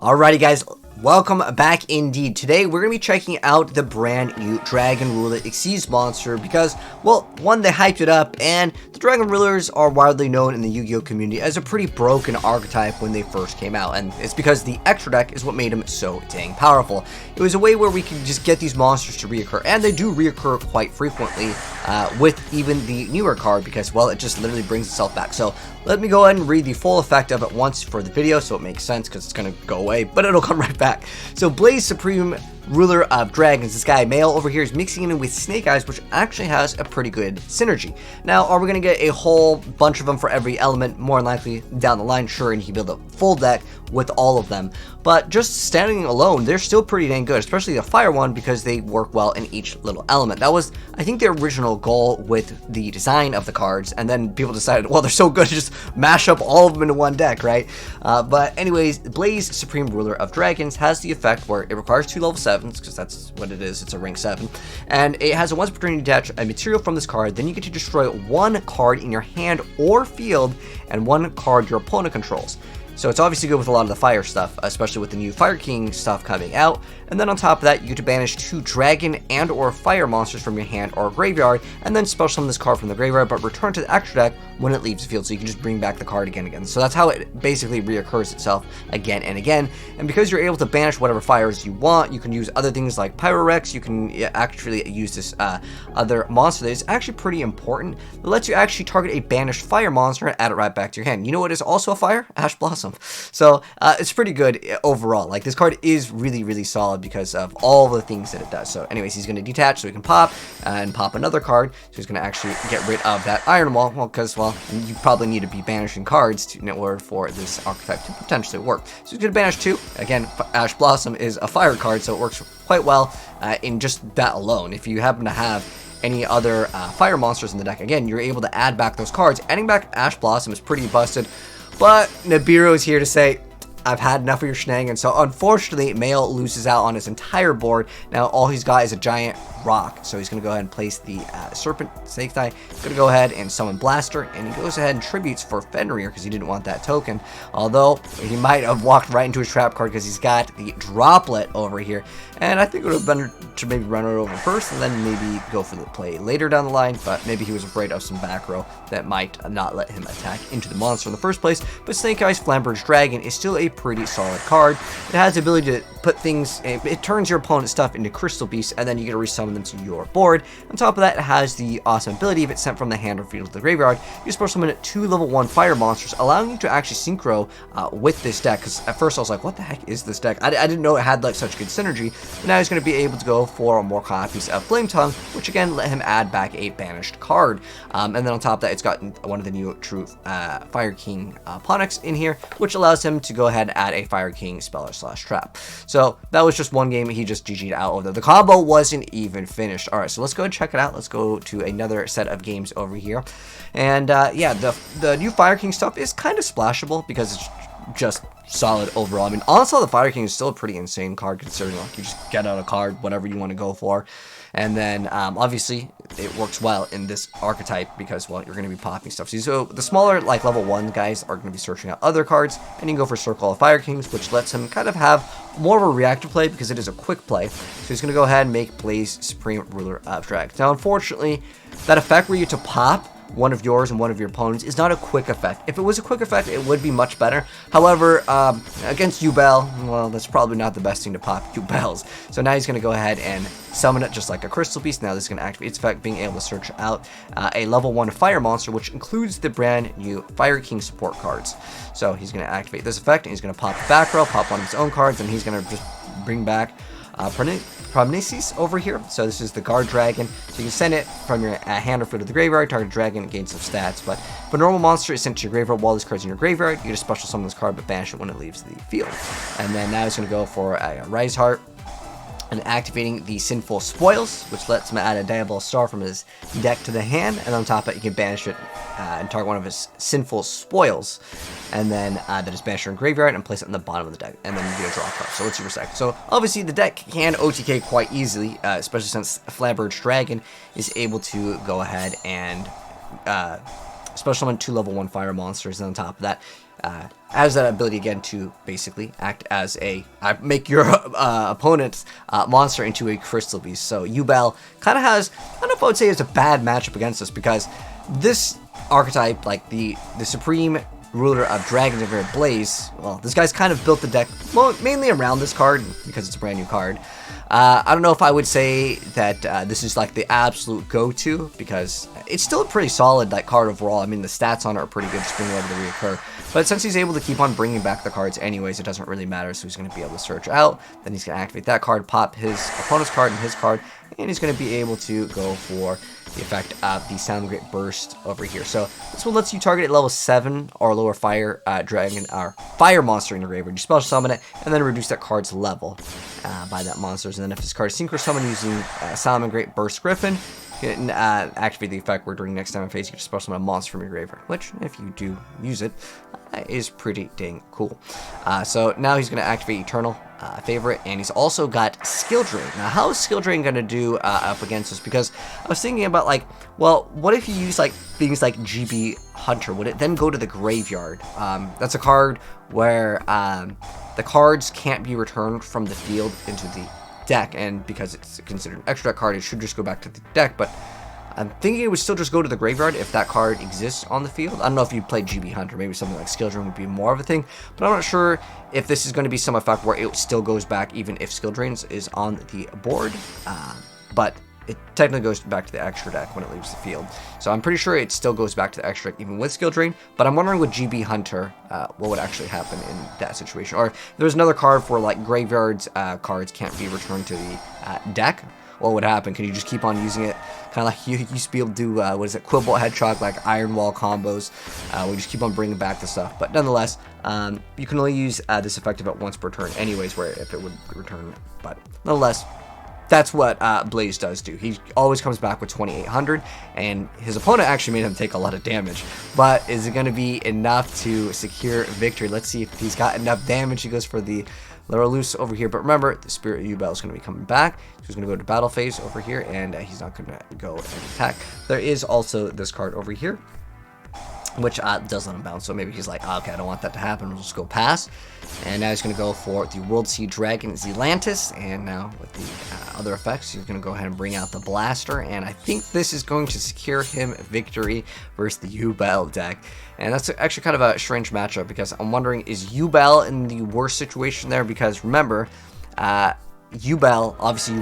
Alrighty guys, welcome back indeed. Today we're going to be checking out the brand new Dragon Ruler Xyz monster because, well, one, they hyped it up, and the Dragon Rulers are widely known in the Yu-Gi-Oh community as a pretty broken archetype when they first came out, and it's because the extra deck is what made them so dang powerful. It was a way where we could just get these monsters to reoccur, and they do reoccur quite frequently with even the newer card because, well, it just literally brings itself back. So let me go ahead and read the full effect of it once for the video so it makes sense because it's going to go away, but it'll come right back. So Blaze Supreme Ruler of Dragons, this guy Male over here is mixing in with AznEyes, which actually has a pretty good synergy. Now, are we going to get a whole bunch of them for every element? More than likely down the line, sure, and you can build a full deck with all of them. But just standing alone, they're still pretty dang good, especially the fire one because they work well in each little element. That was, I think, the original goal with the design of the cards, and then people decided, well, they're so good to just mash up all of them into one deck, right? But anyways, Blaze Supreme Ruler of Dragons has the effect where it requires 2 level 7s, because that's what it is, it's a rank 7, and it has a once per turn you detach a material from this card, then you get to destroy 1 card in your hand or field, and 1 card your opponent controls. So it's obviously good with a lot of the fire stuff, especially with the new Fire King stuff coming out. And then on top of that, you get to banish 2 dragon and or fire monsters from your hand or graveyard, and then special summon this card from the graveyard, but return to the extra deck when it leaves the field, so you can just bring back the card again and again. So that's how it basically reoccurs itself again and again. And because you're able to banish whatever fires you want, you can use other things like Pyrorex, you can actually use this other monster that is actually pretty important. It lets you actually target a banished fire monster and add it right back to your hand. You know what is also a fire? Ash Blossom. So it's pretty good overall. Like, this card is really, really solid because of all the things that it does. So anyways, he's going to detach so he can pop and pop another card. So he's going to actually get rid of that Iron Wall. Well, because, well, you probably need to be banishing cards in order for this archetype to potentially work. So he's going to banish 2. Again, Ash Blossom is a fire card, so it works quite well in just that alone. If you happen to have any other fire monsters in the deck, again, you're able to add back those cards. Adding back Ash Blossom is pretty busted. But Nibiru is here to say, I've had enough of your shenanigans. So unfortunately, Male loses out on his entire board. Now all he's got is a giant rock. So he's going to go ahead and place the Serpent Snake Thigh. He's going to go ahead and summon Blaster. And he goes ahead and tributes for Fenrir because he didn't want that token. Although he might have walked right into his trap card because he's got the Droplet over here. And I think it would have been better to maybe run it over first and then maybe go for the play later down the line. But maybe he was afraid of some back row that might not let him attack into the monster in the first place. But Snake Eyes Flamberge Dragon is still a pretty solid card. It has the ability to put things, it turns your opponent's stuff into crystal beasts, and then you get to resummon them to your board. On top of that, it has the awesome ability, if it's sent from the hand or field to the graveyard, you special summon 2 level 1 fire monsters, allowing you to actually synchro with this deck. Because at first I was like, what the heck is this deck? I didn't know it had like such good synergy. But now he's going to be able to go for more copies of Flame Tongue, which again let him add back a banished card. And then on top of that, it's got one of the new true Fire King Ponyx in here, which allows him to go ahead and add a Fire King Speller / Trap. So that was just one game. He just GG'd out of there. The combo wasn't even finished. Alright, so let's go and check it out. Let's go to another set of games over here. And yeah, the new Fire King stuff is kind of splashable because it's just solid overall. I mean, honestly, the Fire King is still a pretty insane card considering, like, you just get out a card, whatever you want to go for. And then, obviously, it works well in this archetype because, well, you're going to be popping stuff. So the smaller, like, level 1 guys are going to be searching out other cards, and you can go for Circle of Fire Kings, which lets him kind of have more of a reactive play because it is a quick play. So he's going to go ahead and make Blaze Supreme Ruler of Dragons. Now, unfortunately, that effect where you get to pop one of yours and one of your opponents is not a quick effect. If it was a quick effect, it would be much better. However, against Yubel, well, that's probably not the best thing to pop Yubels. So now he's going to go ahead and summon it just like a Crystal Beast. Now this is going to activate its effect, being able to search out a level 1 fire monster, which includes the brand new Fire King support cards. So he's going to activate this effect, and he's going to pop the back row, pop one of his own cards, and he's going to just bring back Prognosis over here. So this is the Guard Dragon. So you can send it from your hand or field to the graveyard. Target dragon gains some stats. But if a normal monster is sent to your graveyard while this card's in your graveyard, you get a special summon this card but banish it when it leaves the field. And then now he's going to go for a Rise Heart and activating the Sinful Spoils, which lets him add a Diabolic Star from his deck to the hand, and on top of it, you can banish it and target one of his Sinful Spoils, and then that is banished in graveyard and place it in the bottom of the deck, and then you get a draw card. So let's see for a second. So obviously the deck can OTK quite easily, especially since Flamberge Dragon is able to go ahead and special summon 2 level 1 fire monsters, and on top of that, has that ability again to basically act as a make your opponent's monster into a crystal beast. So Yugioh kind of has, I don't know if I would say it's a bad matchup against us, because this archetype, like the supreme ruler of dragons of Air Blaze, well, this guy's kind of built the deck mainly around this card because it's a brand new card. I don't know if I would say that this is like the absolute go-to, because it's still a pretty solid like card overall. I mean, the stats on it are pretty good, spring over the reoccur. But since he's able to keep on bringing back the cards anyways, it doesn't really matter. So he's going to be able to search out. Then he's going to activate that card, pop his opponent's card and his card, and he's going to be able to go for the effect of the Sound Great Burst over here. So this one lets you target at level 7 or lower fire dragon or fire monster in your graveyard. You special summon it and then reduce that card's level by that monster's. And then if this card is synchro summoned using Sound Great Burst Griffin, you can activate the effect where during next time in phase you can special summon a monster from your graveyard, which if you do use it is pretty dang cool. So now he's going to activate Eternal Favorite, and he's also got Skill Drain. Now, how is Skill Drain going to do up against us? Because I was thinking about, like, well, what if you use like things like GB Hunter? Would it then go to the graveyard? That's a card where the cards can't be returned from the field into the deck, and because it's considered an extra deck card, it should just go back to the deck. But I'm thinking it would still just go to the graveyard if that card exists on the field. I don't know if you played GB Hunter, maybe something like Skill Drain would be more of a thing, but I'm not sure if this is going to be some effect where it still goes back even if Skill Drains is on the board. But it technically goes back to the extra deck when it leaves the field. So I'm pretty sure it still goes back to the extra deck even with Skill Drain, but I'm wondering with GB Hunter what would actually happen in that situation. Or if there's another card for like graveyards cards can't be returned to the deck, what would happen? Can you just keep on using it? Kind of like you used to be able to do, what is it, Quibble Hedgehog, like Iron Wall combos. We just keep on bringing back the stuff. But nonetheless, you can only use this effect about once per turn anyways, where if it would return. But nonetheless, that's what Blaze does do. He always comes back with 2800, and his opponent actually made him take a lot of damage. But is it going to be enough to secure victory? Let's see if he's got enough damage. He goes for the Little Loose over here, but remember, the Spirit Yugioh is going to be coming back. So he's going to go to battle phase over here, and he's not going to go and attack. There is also this card over here, which does let him bounce. So maybe he's like, oh, okay, I don't want that to happen. We'll just go pass. And now he's going to go for the World Sea Dragon Zealantis. And now with the other effects, he's going to go ahead and bring out the Blaster. And I think this is going to secure him victory versus the Yugioh deck. And that's actually kind of a strange matchup, because I'm wondering, is Yugioh in the worst situation there? Because remember, Yugioh, obviously you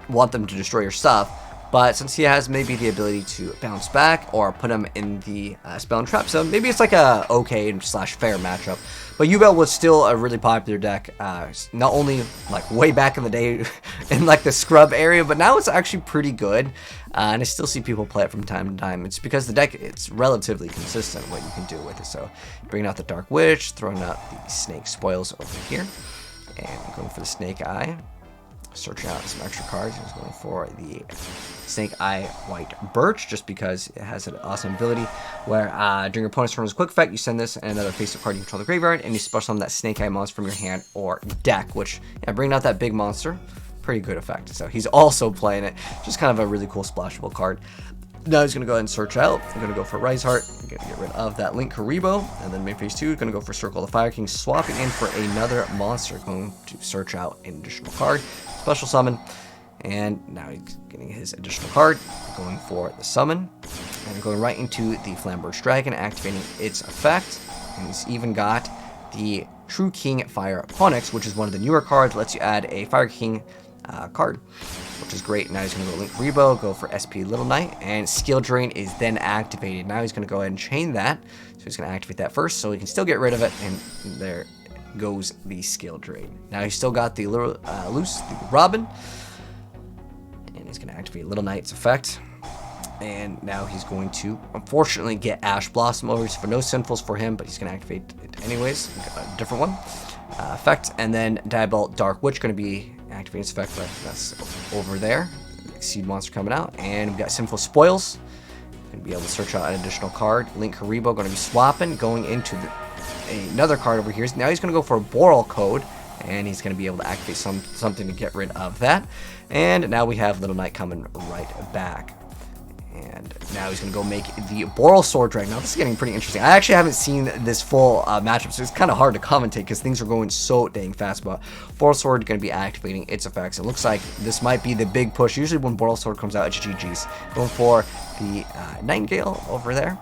want them to destroy your stuff. But since he has maybe the ability to bounce back or put him in the spell and trap zone, maybe it's like a okay / fair matchup. But Yugioh was still a really popular deck, not only like way back in the day in like the scrub area, but now it's actually pretty good. And I still see people play it from time to time. It's because the deck, it's relatively consistent what you can do with it. So bringing out the Dark Witch, throwing out the Snake Spoils over here, and going for the Snake Eye. Searching out some extra cards. He's going for the Snake Eye White Birch, just because it has an awesome ability where during your opponent's turn as a quick effect, you send this and another face-up card you control the graveyard, and you special summon that Snake Eye monster from your hand or deck, which, yeah, bringing out that big monster, pretty good effect. So he's also playing it, just kind of a really cool splashable card. Now he's going to go ahead and search out. I'm going to go for Rise Heart. I'm going to get rid of that Link Karibo. And then main phase 2, going to go for Circle of the Fire King, swapping in for another monster. Going to search out an additional card. Special summon. And now he's getting his additional card. Going for the summon. And going right into the Flamberge Dragon, activating its effect. And he's even got the True King Fire Onyx, which is one of the newer cards. Lets you add a Fire King card, which is great. Now he's going to go Link Rebo, go for SP Little Knight, and Skill Drain is then activated. Now he's going to go ahead and chain that, so he's going to activate that first, so he can still get rid of it, and there goes the Skill Drain. Now he's still got the Little Loose, the Robin, and he's going to activate Little Knight's effect. And now he's going to, unfortunately, get Ash Blossom over for no Sinfuls for him, but he's going to activate it anyways, a different one. Effect, and then Diabolic Dark Witch going to be activating its effect, but that's over there. Seed monster coming out, and we've got Sinful Spoils. Going to be able to search out an additional card. Link Karibo going to be swapping, going into another card over here. Now he's going to go for a Boral Code, and he's going to be able to activate something to get rid of that. And now we have Little Knight coming right back. And now he's going to go make the Boral Sword Dragon. Now, this is getting pretty interesting. I actually haven't seen this full matchup, so it's kind of hard to commentate because things are going so dang fast. But Boral Sword going to be activating its effects. It looks like this might be the big push. Usually when Boral Sword comes out, it's GG's. Going for the Nightingale over there.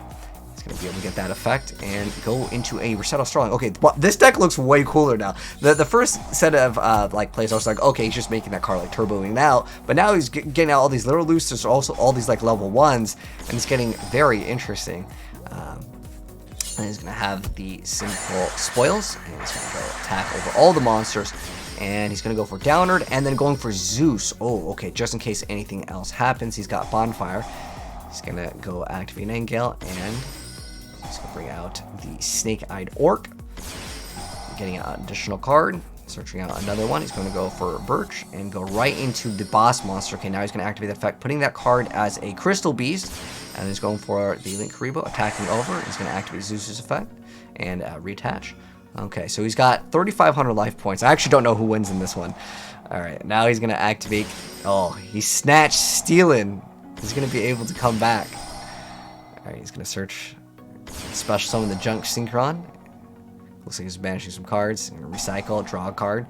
He's going to be able to get that effect and go into a Resettle Starling. Okay, well, this deck looks way cooler now. The first set of like plays, I was like, okay, he's just making that card like turboing out. But now he's getting out all these little loose. There's also all these like level 1s, and it's getting very interesting. And he's going to have the simple spoils, and he's going to go attack over all the monsters. And he's going to go for Downward, and then going for Zeus. Oh, okay, just in case anything else happens, he's got Bonfire. He's going to go activate Nightingale, and he's going to bring out the Snake-Eyed Orc. Getting an additional card. Searching out another one. He's going to go for Birch and go right into the boss monster. Okay, now he's going to activate the effect, putting that card as a Crystal Beast. And he's going for the Link Karibo, attacking over. He's going to activate Zeus's effect and reattach. Okay, so he's got 3,500 life points. I actually don't know who wins in this one. Alright, now he's going to activate... Oh, he snatched Stealing. He's going to be able to come back. Alright, he's going to search... Special summon the Junk Synchron. Looks like he's banishing some cards. Recycle, draw a card.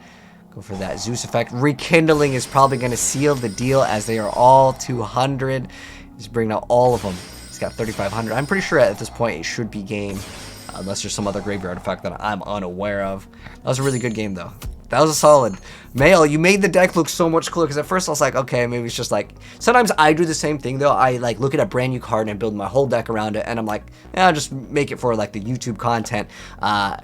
Go for that Zeus effect. Rekindling is probably going to seal the deal as they are all 200. He's bringing out all of them. He's got 3,500. I'm pretty sure at this point it should be game. Unless there's some other graveyard effect that I'm unaware of. That was a really good game, though. That was a solid. Mail, you made the deck look so much cooler, because at first I was like, okay, maybe it's just like... Sometimes I do the same thing, though. I, like, look at a brand new card and build my whole deck around it, and I'm like, yeah, I'll just make it for, like, the YouTube content,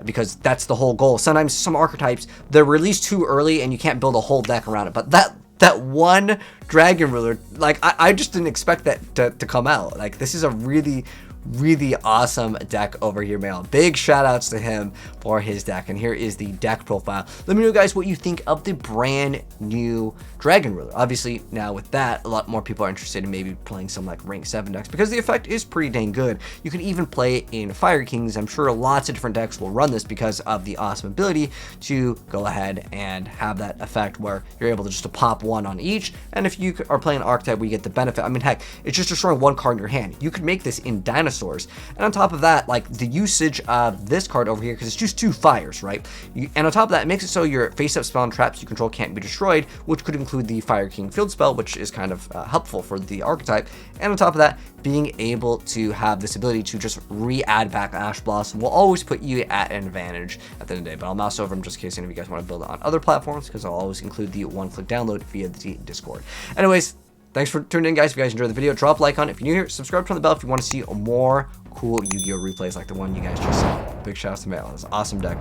because that's the whole goal. Sometimes some archetypes, they're released too early, and you can't build a whole deck around it. But that one Dragon Ruler, like, I just didn't expect that to come out. Like, this is a really awesome deck over here, Mail. Big shout outs to him for his deck. And here is the deck profile. Let me know, guys, what you think of the brand new Dragon Ruler. Obviously, now with that, a lot more people are interested in maybe playing some like rank 7 decks, because the effect is pretty dang good. You can even play it in Fire Kings. I'm sure lots of different decks will run this because of the awesome ability to go ahead and have that effect where you're able to just pop one on each. And if you are playing an archetype where you get the benefit, I mean, heck, it's just destroying one card in your hand. You could make this in Dinosaurs. And on top of that, like the usage of this card over here, because it's just 2 fires, right? And on top of that, it makes it so your face-up spell and traps you control can't be destroyed, which could include the Fire King field spell, which is kind of helpful for the archetype. And on top of that, being able to have this ability to just re-add back Ash Blossom will always put you at an advantage at the end of the day. But I'll mouse over them just in case any of you guys want to build it on other platforms, because I'll always include the one-click download via the Discord. Anyways, thanks for tuning in, guys. If you guys enjoyed the video, drop a like on it. If you're new here, subscribe, turn the bell if you want to see more cool Yu-Gi-Oh replays like the one you guys just saw. Big shout out to Mail. It's an awesome deck.